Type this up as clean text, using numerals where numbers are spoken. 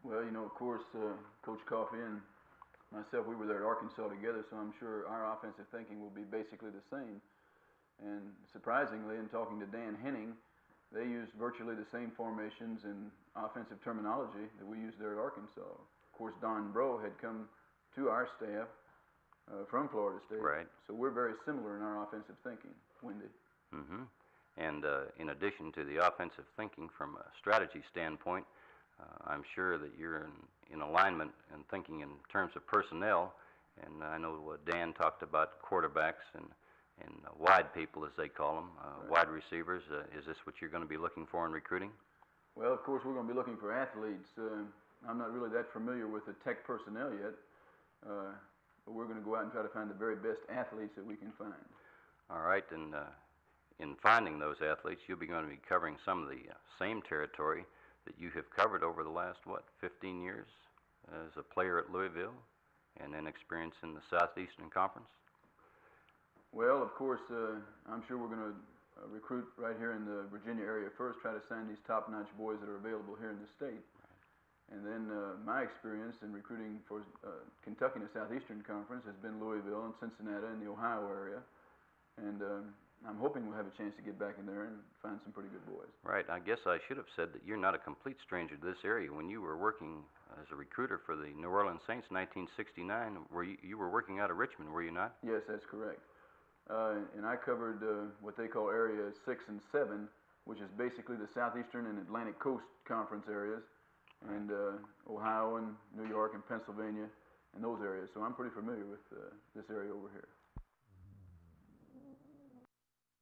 Well, of course, Coach Coffey and myself, we were there at Arkansas together, so I'm sure our offensive thinking will be basically the same. And surprisingly, in talking to Dan Henning, they used virtually the same formations and offensive terminology that we used there at Arkansas. Of course, Don Bro had come to our staff from Florida State, right? So we're very similar in our offensive thinking, Wendy. Mm-hmm. And in addition to the offensive thinking from a strategy standpoint, I'm sure that you're in alignment and thinking in terms of personnel. And I know Dan talked about quarterbacks and wide people, as they call them, right. Wide receivers. Is this what you're going to be looking for in recruiting? Well, of course, we're going to be looking for athletes. I'm not really that familiar with the tech personnel yet, but we're going to go out and try to find the very best athletes that we can find. All right, and in finding those athletes, you'll be going to be covering some of the same territory that you have covered over the last, 15 years as a player at Louisville and then experience in the Southeastern Conference? Well, of course, I'm sure we're going to recruit right here in the Virginia area first, try to sign these top-notch boys that are available here in the state. Right. And then my experience in recruiting for Kentucky in the Southeastern Conference has been Louisville and Cincinnati and the Ohio area. And I'm hoping we'll have a chance to get back in there and find some pretty good boys. Right. I guess I should have said that you're not a complete stranger to this area. When you were working as a recruiter for the New Orleans Saints in 1969, you were working out of Richmond, were you not? Yes, that's correct. And I covered what they call Area 6 and 7, which is basically the Southeastern and Atlantic Coast Conference areas, and Ohio and New York and Pennsylvania and those areas. So I'm pretty familiar with this area over here.